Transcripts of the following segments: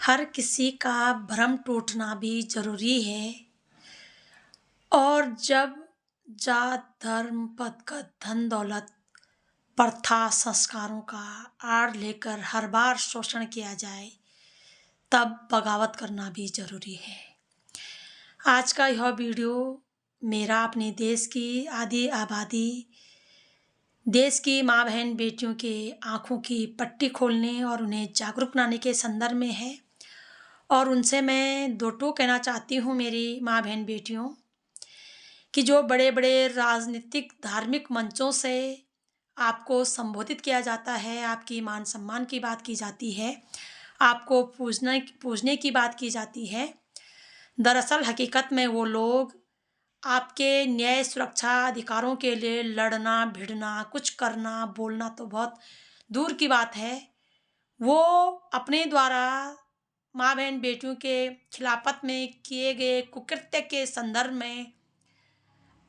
हर किसी का भ्रम टूटना भी ज़रूरी है। और जब जात, धर्म, पद का धन दौलत, प्रथा, संस्कारों का आड़ लेकर हर बार शोषण किया जाए, तब बगावत करना भी ज़रूरी है। आज का यह वीडियो मेरा अपने देश की आधी आबादी, देश की माँ बहन बेटियों के आँखों की पट्टी खोलने और उन्हें जागरूक बनाने के संदर्भ में है। और उनसे मैं दो टूक कहना चाहती हूँ मेरी माँ बहन बेटियों, कि जो बड़े बड़े राजनीतिक धार्मिक मंचों से आपको संबोधित किया जाता है, आपकी मान सम्मान की बात की जाती है, आपको पूजने की बात की जाती है, दरअसल हकीकत में वो लोग आपके न्याय सुरक्षा अधिकारों के लिए लड़ना भिड़ना, कुछ करना बोलना तो बहुत दूर की बात है, वो अपने द्वारा माँ बहन बेटियों के खिलाफत में किए गए कुकृत्य के संदर्भ में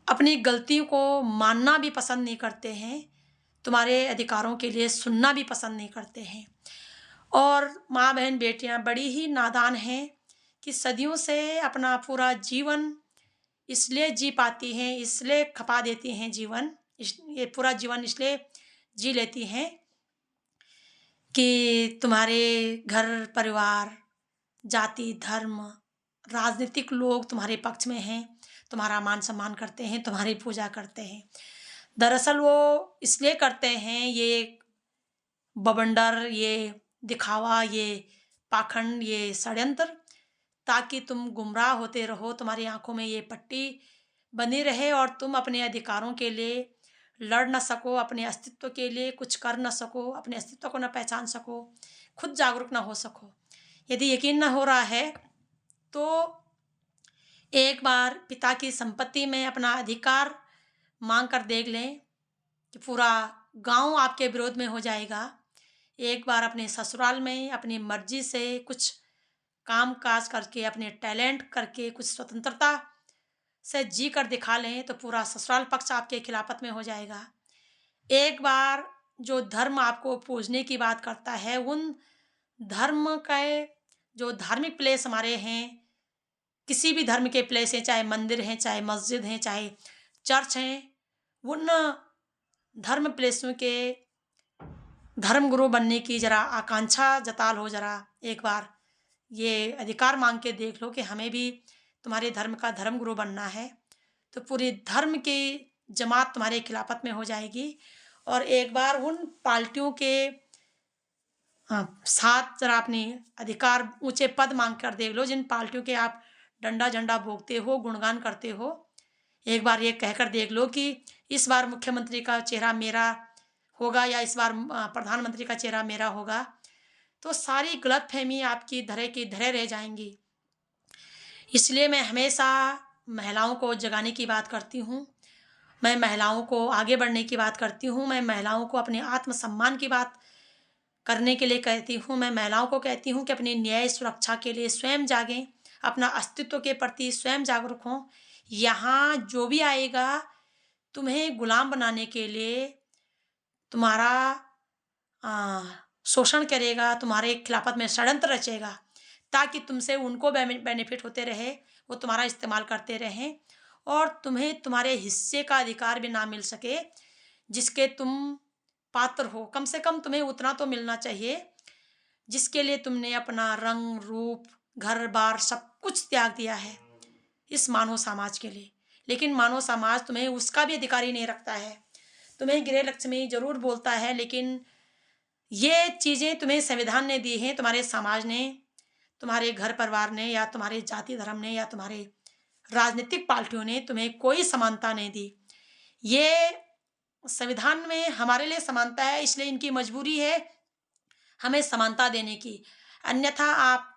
अपनी गलतियों को मानना भी पसंद नहीं करते हैं, तुम्हारे अधिकारों के लिए सुनना भी पसंद नहीं करते हैं। और माँ बहन बेटियां बड़ी ही नादान हैं कि सदियों से अपना पूरा जीवन इसलिए जी पाती हैं, इसलिए खपा देती हैं जीवन, ये पूरा जीवन इसलिए जी लेती हैं कि तुम्हारे घर परिवार, जाति, धर्म, राजनीतिक लोग तुम्हारे पक्ष में हैं, तुम्हारा मान सम्मान करते हैं, तुम्हारी पूजा करते हैं। दरअसल वो इसलिए करते हैं ये बवंडर, ये दिखावा, ये पाखंड, ये षड्यंत्र, ताकि तुम गुमराह होते रहो, तुम्हारी आंखों में ये पट्टी बनी रहे और तुम अपने अधिकारों के लिए लड़ न सको, अपने अस्तित्व के लिए कुछ कर न सको, अपने अस्तित्व को न पहचान सको, खुद जागरूक न हो सको। यदि यकीन न हो रहा है तो एक बार पिता की संपत्ति में अपना अधिकार मांग कर देख लें कि पूरा गांव आपके विरोध में हो जाएगा। एक बार अपने ससुराल में अपनी मर्जी से कुछ काम काज करके, अपने टैलेंट करके, कुछ स्वतंत्रता से जी कर दिखा लें तो पूरा ससुराल पक्ष आपके खिलाफत में हो जाएगा। एक बार जो धर्म आपको पूजने की बात करता है, उन धर्म के जो धार्मिक प्लेस हमारे हैं, किसी भी धर्म के प्लेस हैं, चाहे मंदिर हैं, चाहे मस्जिद हैं, चाहे चर्च हैं, उन धर्म प्लेसों के धर्म गुरु बनने की ज़रा आकांक्षा जता लो, ज़रा एक बार ये अधिकार मांग के देख लो कि हमें भी तुम्हारे धर्म का धर्म गुरु बनना है। तो पूरी धर्म की जमात तुम्हारे खिलाफत में हो जाएगी। और एक बार उन पार्टियों के साथ ज़रा अपनी अधिकार ऊंचे पद मांग कर देख लो, जिन पार्टियों के आप डंडा झंडा भोगते हो, गुणगान करते हो। एक बार ये कहकर देख लो कि इस बार मुख्यमंत्री का चेहरा मेरा होगा या इस बार प्रधानमंत्री का चेहरा मेरा होगा, तो सारी गलतफहमी आपकी धरे की धरे रह जाएंगी। इसलिए मैं हमेशा महिलाओं को जगाने की बात करती हूँ, मैं महिलाओं को आगे बढ़ने की बात करती हूँ, मैं महिलाओं को अपने आत्मसम्मान की बात करने के लिए कहती हूँ। मैं महिलाओं को कहती हूँ कि अपनी न्याय सुरक्षा के लिए स्वयं जागें, अपना अस्तित्व के प्रति स्वयं जागरूक हों। यहाँ जो भी आएगा तुम्हें गुलाम बनाने के लिए, तुम्हारा शोषण करेगा, तुम्हारे खिलाफत में षड्यंत्र रचेगा, ताकि तुमसे उनको बेनिफिट होते रहे, वो तुम्हारा इस्तेमाल करते रहें और तुम्हें तुम्हारे हिस्से का अधिकार भी ना मिल सके जिसके तुम पात्र हो। कम से कम तुम्हें उतना तो मिलना चाहिए जिसके लिए तुमने अपना रंग रूप, घर बार सब कुछ त्याग दिया है इस मानव समाज के लिए। लेकिन मानव समाज तुम्हें उसका भी अधिकार ही नहीं रखता है। तुम्हें गृह लक्ष्मी जरूर बोलता है, लेकिन ये चीज़ें तुम्हें संविधान ने दी हैं, तुम्हारे समाज ने, तुम्हारे घर परिवार ने, या तुम्हारे जाति धर्म ने, या तुम्हारे राजनीतिक पार्टियों ने तुम्हें कोई समानता नहीं दी। ये संविधान में हमारे लिए समानता है, इसलिए इनकी मजबूरी है हमें समानता देने की। अन्यथा आप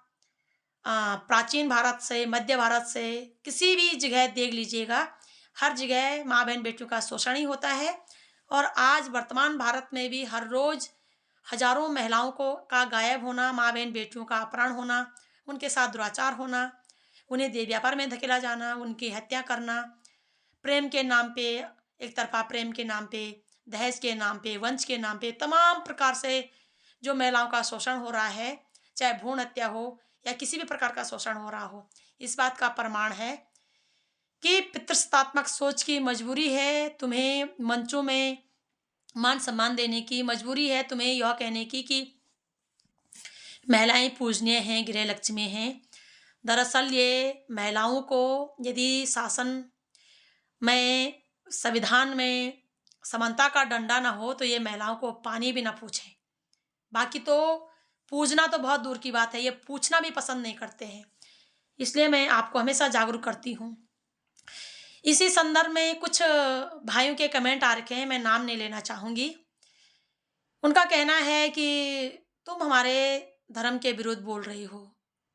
प्राचीन भारत से, मध्य भारत से किसी भी जगह देख लीजिएगा, हर जगह माँ बहन बेटियों का शोषण ही होता है। और आज वर्तमान भारत में भी हर रोज हजारों महिलाओं को का गायब होना, माँ बहन बेटियों का अपहरण होना, उनके साथ दुराचार होना, उन्हें देह व्यापार में धकेला जाना, उनकी हत्या करना, प्रेम के नाम पे, एक तरफा प्रेम के नाम पे, दहेज के नाम पे, वंश के नाम पे, तमाम प्रकार से जो महिलाओं का शोषण हो रहा है, चाहे भ्रूण हत्या हो या किसी भी प्रकार का शोषण हो रहा हो, इस बात का प्रमाण है कि पितृसत्तात्मक सोच की मजबूरी है तुम्हें मंचों में मान सम्मान देने की, मजबूरी है तुम्हें यह कहने की कि महिलाएं पूजनीय हैं, गृह लक्ष्मी हैं। दरअसल ये महिलाओं को यदि शासन में, संविधान में समानता का डंडा ना हो तो ये महिलाओं को पानी भी ना पूछें। बाकी तो पूजना तो बहुत दूर की बात है, ये पूछना भी पसंद नहीं करते हैं। इसलिए मैं आपको हमेशा जागरूक करती हूँ। इसी संदर्भ में कुछ भाइयों के कमेंट आ रखे हैं, मैं नाम नहीं लेना चाहूँगी। उनका कहना है कि तुम हमारे धर्म के विरुद्ध बोल रही हो।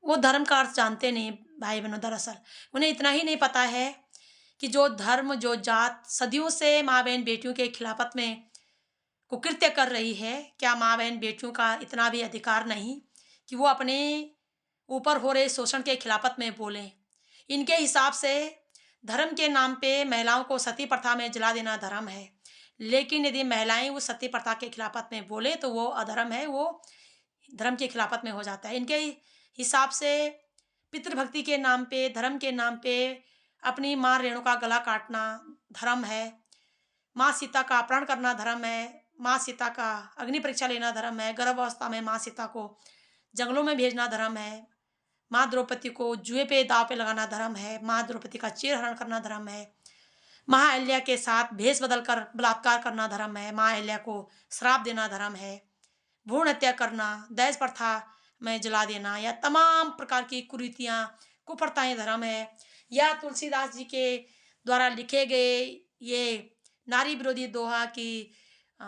वो धर्म का अर्थ जानते नहीं भाई बहनों। दरअसल उन्हें इतना ही नहीं पता है कि जो धर्म, जो जात सदियों से माँ बहन बेटियों के खिलाफत में कुकृत्य कर रही है, क्या माँ बहन बेटियों का इतना भी अधिकार नहीं कि वो अपने ऊपर हो रहे शोषण के खिलाफत में बोलें। इनके हिसाब से धर्म के नाम पे महिलाओं को सती प्रथा में जला देना धर्म है, लेकिन यदि महिलाएं उस सती प्रथा के खिलाफत में बोले तो वो अधर्म है, वो धर्म के खिलाफत में हो जाता है। इनके हिसाब से पितृभक्ति के नाम पे, धर्म के नाम पे अपनी माँ रेणुका का गला काटना धर्म है, माँ सीता का अपहरण करना धर्म है, माँ सीता का अग्नि परीक्षा लेना धर्म है, गर्भावस्था में माँ सीता को जंगलों में भेजना धर्म है, माँ द्रौपदी को जुए पे दाव पे लगाना धर्म है, माँ द्रौपदी का चीरहरण करना धर्म है, महाअहिल्या के साथ भेष बदल कर बलात्कार करना धर्म है, माँ अहिल्या को श्राप देना धर्म है, भ्रूण हत्या करना, दहेज प्रथा में जला देना या तमाम प्रकार की कुरीतियाँ, कुप्रथाएं धर्म है, या तुलसीदास जी के द्वारा लिखे गए ये नारी विरोधी दोहा की अ,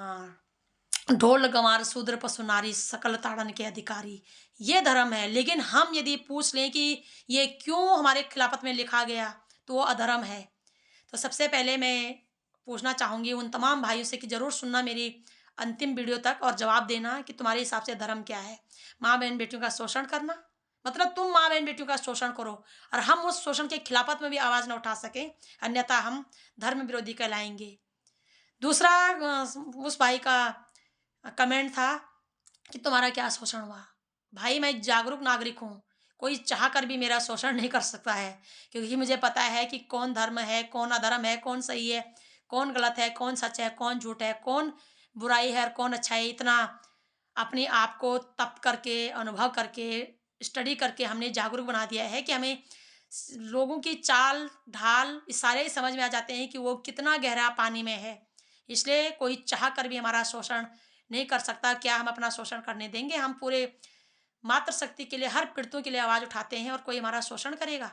ढोल गंवार शूद्र पशु नारी सकल ताड़न के अधिकारी, ये धर्म है। लेकिन हम यदि पूछ लें कि ये क्यों हमारे खिलाफत में लिखा गया तो वो अधर्म है। तो सबसे पहले मैं पूछना चाहूँगी उन तमाम भाइयों से कि ज़रूर सुनना मेरी अंतिम वीडियो तक और जवाब देना कि तुम्हारे हिसाब से धर्म क्या है। माँ बहन बेटियों का शोषण करना, मतलब तुम माँ बहन बेटियों का शोषण करो और हम उस शोषण के खिलाफत में भी आवाज़ न उठा सकें, अन्यथा हम धर्म विरोधी कहलाएंगे। दूसरा उस भाई का कमेंट था कि तुम्हारा क्या शोषण हुआ। भाई मैं जागरूक नागरिक हूँ, कोई चाह कर भी मेरा शोषण नहीं कर सकता है, क्योंकि मुझे पता है कि कौन धर्म है, कौन अधर्म है, कौन सही है, कौन गलत है, कौन सच है, कौन झूठ है, कौन बुराई है और कौन अच्छा है। इतना अपने आप को तप करके, अनुभव करके, स्टडी करके हमने जागरूक बना दिया है कि हमें लोगों की चाल ढाल इशारे ही समझ में आ जाते हैं कि वो कितना गहरा पानी में है। इसलिए कोई चाह कर भी हमारा शोषण नहीं कर सकता। क्या हम अपना शोषण करने देंगे? हम पूरे मातृशक्ति के लिए, हर पीड़ितों के लिए आवाज़ उठाते हैं और कोई हमारा शोषण करेगा?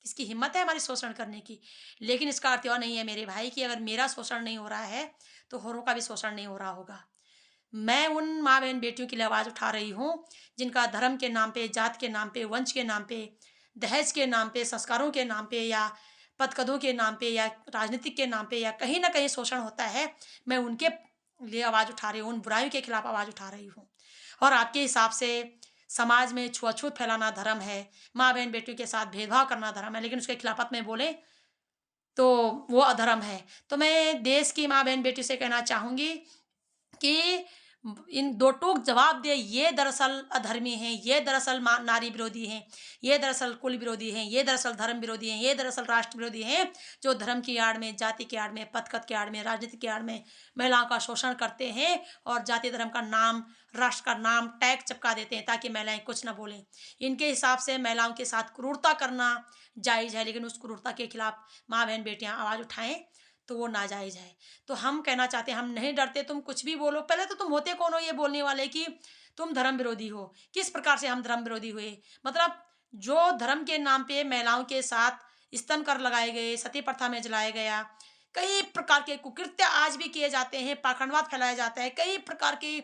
किसकी हिम्मत है हमारी शोषण करने की? लेकिन इसका अर्थ यह नहीं है मेरे भाई कि अगर मेरा शोषण नहीं हो रहा है तो होरों का भी शोषण नहीं हो रहा होगा। मैं उन माँ बहन बेटियों के लिए आवाज़ उठा रही हूँ जिनका धर्म के नाम पे, जात के नाम पे, वंश के नाम पे, दहेज के नाम पे, संस्कारों के नाम पे या पदकदों के नाम पे या राजनीतिक के नाम पे या कहीं ना कहीं शोषण होता है। मैं उनके लिए आवाज़ उठा रही हूँ, उन बुराइयों के खिलाफ आवाज़ उठा रही हूँ। और आपके हिसाब से समाज में छुआछूत फैलाना धर्म है, माँ बहन बेटियों के साथ भेदभाव करना धर्म है, लेकिन उसके खिलाफत में बोले तो वो अधर्म है। तो मैं देश की माँ बहन बेटी से कहना चाहूँगी कि इन दो टूक जवाब दे, ये दरअसल अधर्मी हैं, ये दरअसल नारी विरोधी हैं, ये दरअसल कुल विरोधी हैं, ये दरअसल धर्म विरोधी हैं, ये दरअसल राष्ट्र विरोधी हैं, जो धर्म की आड़ में, जाति की आड़ में, पदकत की आड़ में, राजनीति की आड़ में महिलाओं का शोषण करते हैं और जाति धर्म का नाम, राष्ट्र का नाम टैग चिपका देते हैं ताकि महिलाएं कुछ न बोलें। इनके हिसाब से महिलाओं के साथ क्रूरता करना जायज़ है, लेकिन उस क्रूरता के खिलाफ माँ बहन बेटियां आवाज़ उठाएं तो वो नाजायज़ है। तो हम कहना चाहते हैं हम नहीं डरते, तुम कुछ भी बोलो। पहले तो तुम होते कौन हो ये बोलने वाले कि तुम धर्म विरोधी हो? किस प्रकार से हम धर्म विरोधी हुए? मतलब जो धर्म के नाम पे महिलाओं के साथ स्तन कर लगाए गए, सती प्रथा में जलाया गया, कई प्रकार के कुकृत्य आज भी किए जाते हैं, पाखंडवाद फैलाया जाता है, कई प्रकार की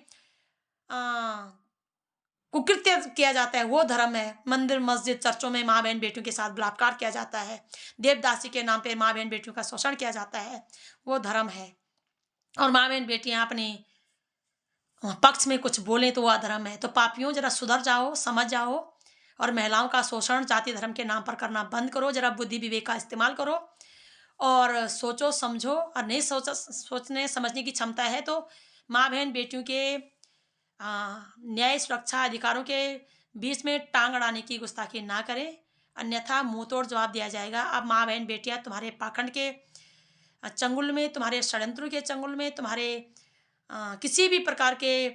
कुकृत्य किया जाता है, वो धर्म है। मंदिर मस्जिद चर्चों में माँ बहन बेटियों के साथ बलात्कार किया जाता है, देवदासी के नाम पे माँ बहन बेटियों का शोषण किया जाता है, वो धर्म है। और माँ बहन बेटियां अपने पक्ष में कुछ बोलें तो वो अधर्म है। तो पापियों जरा सुधर जाओ, समझ जाओ और महिलाओं का शोषण जाति धर्म के नाम पर करना बंद करो। जरा बुद्धि विवेक का इस्तेमाल करो और सोचो समझो। और नहीं सोचने समझने की क्षमता है तो माँ बहन बेटियों के न्याय सुरक्षा अधिकारों के बीच में टांग अड़ाने की गुस्ताखी ना करें, अन्यथा मुंह तोड़ जवाब दिया जाएगा। अब माँ बहन बेटियां तुम्हारे पाखंड के चंगुल में, तुम्हारे षड्यंत्रों के चंगुल में, तुम्हारे किसी भी प्रकार के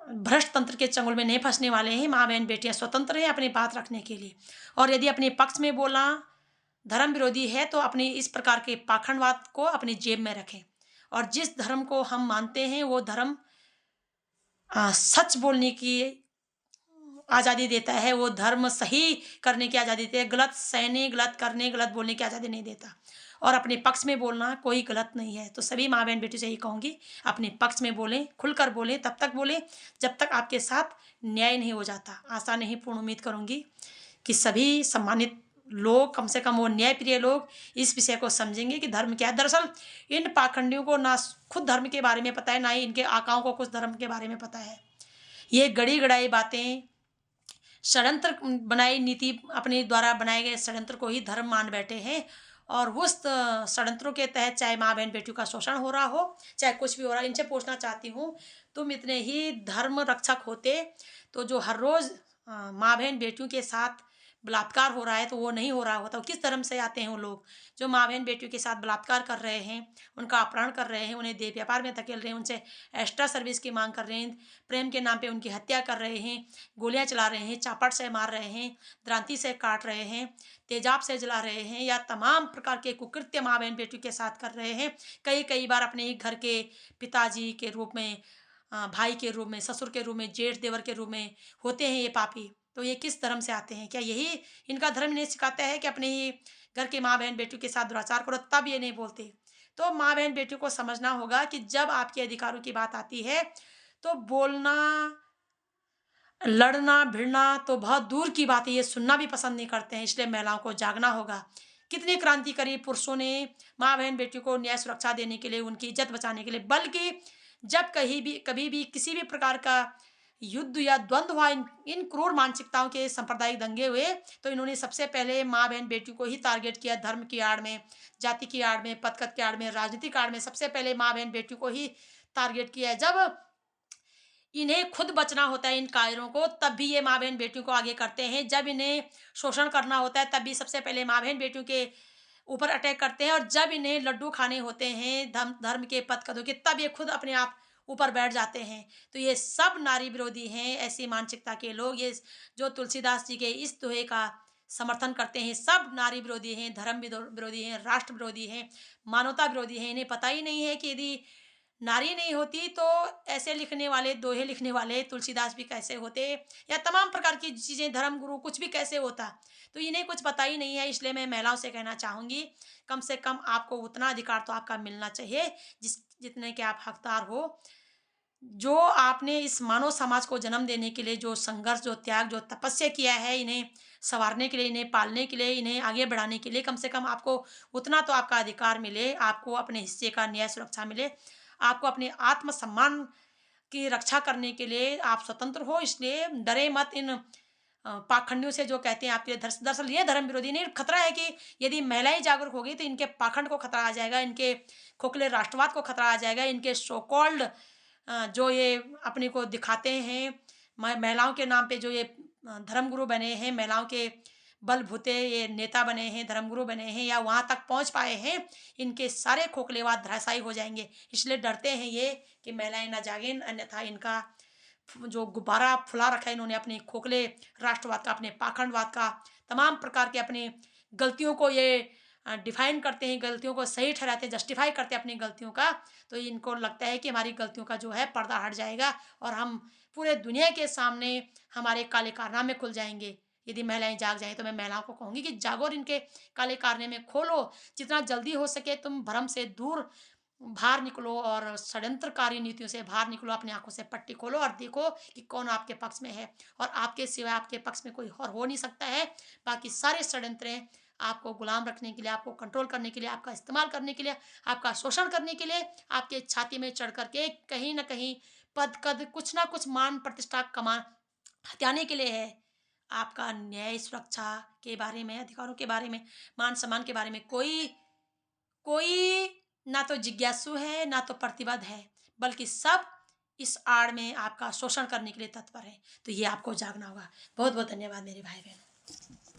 भ्रष्ट तंत्र के चंगुल में नहीं फंसने वाले हैं। माँ बहन बेटियां स्वतंत्र हैं अपनी बात रखने के लिए। और यदि अपने पक्ष में बोलना धर्म विरोधी है तो अपनी इस प्रकार के पाखंडवाद को अपनी जेब में रखें। और जिस धर्म को हम मानते हैं वो धर्म सच बोलने की आज़ादी देता है, वो धर्म सही करने की आज़ादी देता है, गलत सहने, गलत करने, गलत बोलने की आज़ादी नहीं देता। और अपने पक्ष में बोलना कोई गलत नहीं है। तो सभी माँ बहन बेटी से यही कहूँगी, अपने पक्ष में बोलें, खुलकर बोलें, तब तक बोलें जब तक आपके साथ न्याय नहीं हो जाता। आशा नहीं, पूर्ण उम्मीद करूँगी कि सभी सम्मानित लोग, कम से कम वो न्याय प्रिय लोग, इस विषय को समझेंगे कि धर्म क्या है। दरअसल इन पाखंडियों को ना खुद धर्म के बारे में पता है, ना ही इनके आकाओं को कुछ धर्म के बारे में पता है। ये गड़ी गड़ाई बातें, षड्यंत्र बनाई नीति, अपने द्वारा बनाए गए षड्यंत्र को ही धर्म मान बैठे हैं। और उस षड्यंत्रों के तहत चाहे माँ बहन बेटियों का शोषण हो रहा हो, चाहे कुछ भी हो रहा है। इनसे पूछना चाहती हूँ, तुम इतने ही धर्म रक्षक होते तो जो हर रोज माँ बहन बेटियों के साथ बलात्कार हो रहा है तो वो नहीं हो रहा होता। वो किस धर्म से आते हैं वो लोग जो माँ बहन बेटियों के साथ बलात्कार कर रहे हैं, उनका अपहरण कर रहे हैं, उन्हें देह व्यापार में धकेल रहे हैं, उनसे एक्स्ट्रा सर्विस की मांग कर रहे हैं, प्रेम के नाम पे उनकी हत्या कर रहे हैं, गोलियां चला रहे हैं, चापट से मार रहे हैं, द्रांति से काट रहे हैं, तेजाब से जला रहे हैं, या तमाम प्रकार के कुकृत्य माँ बहन बेटियों के साथ कर रहे हैं। कई बार अपने ही घर के पिताजी के रूप में, भाई के रूप में, ससुर के रूप में, जेठ देवर के रूप में होते हैं ये पापी। तो ये किस धर्म से आते हैं? क्या यही इनका धर्म नहीं सिखाता है कि अपने ही घर के माँ बहन बेटियों के साथ दुराचार करो? तब ये नहीं बोलते। तो माँ बहन बेटियों को समझना होगा कि जब आपके अधिकारों की बात आती है तो बोलना, लड़ना भिड़ना तो बहुत दूर की बात है, ये सुनना भी पसंद नहीं करते हैं। इसलिए महिलाओं को जागना होगा। कितनी क्रांतिकारी पुरुषों ने माँ बहन बेटियों को न्याय सुरक्षा देने के लिए, उनकी इज्जत बचाने के लिए, बल्कि जब कभी भी किसी भी प्रकार का युद्ध या द्वंद्व हुआ, इन क्रूर मानसिकताओं के सांप्रदायिक दंगे हुए, तो इन्होंने सबसे पहले माँ बहन बेटियों को ही टारगेट किया। धर्म की आड़ में, जाति की आड़ में, पदकत की आड़ में, राजनीतिक आड़ में सबसे पहले माँ बहन बेटियों को ही टारगेट किया है। जब इन्हें खुद बचना होता है इन कायरों को, तब भी ये माँ बहन बेटियों को आगे करते हैं। जब इन्हें शोषण करना होता है तब भी सबसे पहले माँ बहन बेटियों के ऊपर अटैक करते हैं। और जब इन्हें लड्डू खाने होते हैं धर्म के पदकदों के, तब ये खुद अपने आप ऊपर बैठ जाते हैं। तो ये सब नारी विरोधी हैं। ऐसी मानसिकता के लोग, ये जो तुलसीदास जी के इस दोहे का समर्थन करते हैं, सब नारी विरोधी हैं, धर्म विरोधी हैं, राष्ट्र विरोधी हैं, मानवता विरोधी हैं। इन्हें पता ही नहीं है कि यदि नारी नहीं होती तो ऐसे लिखने वाले, दोहे लिखने वाले तुलसीदास भी कैसे होते, या तमाम प्रकार की चीज़ें, धर्म गुरु कुछ भी कैसे होता। तो इन्हें कुछ पता ही नहीं है। इसलिए मैं महिलाओं से कहना चाहूँगी, कम से कम आपको उतना अधिकार तो आपका मिलना चाहिए जितने के आप हकदार हो। जो आपने इस मानव समाज को जन्म देने के लिए जो संघर्ष, जो त्याग, जो तपस्या किया है, इन्हें संवारने के लिए, इन्हें पालने के लिए, इन्हें आगे बढ़ाने के लिए, कम से कम आपको उतना तो आपका अधिकार मिले, आपको अपने हिस्से का न्याय सुरक्षा मिले, आपको अपने आत्मसम्मान की रक्षा करने के लिए आप स्वतंत्र हो। इसलिए डरे मत इन पाखंडियों से जो कहते हैं आपके। दरअसल ये धर्म विरोधी नहीं, खतरा है कि यदि महिलाएं जागरूक होगी तो इनके पाखंड को खतरा आ जाएगा, इनके खोखले राष्ट्रवाद को खतरा आ जाएगा, इनके सो कॉल्ड जो ये अपने को दिखाते हैं, महिलाओं के नाम पे जो ये धर्मगुरु बने हैं, महिलाओं के बलबूते ये नेता बने हैं, धर्मगुरु बने हैं, या वहाँ तक पहुँच पाए हैं, इनके सारे खोखलेवाद धराशायी हो जाएंगे। इसलिए डरते हैं ये कि महिलाएं ना जागें, अन्यथा इनका जो गुब्बारा फुला रखा है इन्होंने अपने खोखले राष्ट्रवाद का, अपने पाखंडवाद का, तमाम प्रकार के अपनी गलतियों को ये डिफाइन करते हैं, गलतियों को सही ठहराते हैं, जस्टिफाई करते हैं अपनी गलतियों का। तो इनको लगता है कि हमारी गलतियों का जो है पर्दा हट जाएगा और हम पूरे दुनिया के सामने हमारे काले कारनामे खुल जाएंगे यदि महिलाएं जाग जाएं। तो मैं महिलाओं को कहूँगी कि जागो और इनके काले कारनामे खोलो। जितना जल्दी हो सके तुम भ्रम से दूर बाहर निकलो और षड्यंत्रकारी नीतियों से बाहर निकलो। अपनी आंखों से पट्टी खोलो और देखो कि कौन आपके पक्ष में है, और आपके सिवाय आपके पक्ष में कोई और हो नहीं सकता है। बाकी सारे षड्यंत्र आपको गुलाम रखने के लिए, आपको कंट्रोल करने के लिए, आपका इस्तेमाल करने के लिए, आपका शोषण करने के लिए, आपके छाती में चढ़ करके कहीं ना कहीं पद कद कुछ ना कुछ मान प्रतिष्ठा कमा हथियाने के लिए है। आपका न्याय सुरक्षा के बारे में, अधिकारों के बारे में, मान सम्मान के बारे में कोई कोई ना तो जिज्ञासु है ना तो प्रतिबद्ध है, बल्कि सब इस आड़ में आपका शोषण करने के लिए तत्पर हैं। तो ये आपको जागना होगा। बहुत बहुत धन्यवाद मेरे भाई बहनों।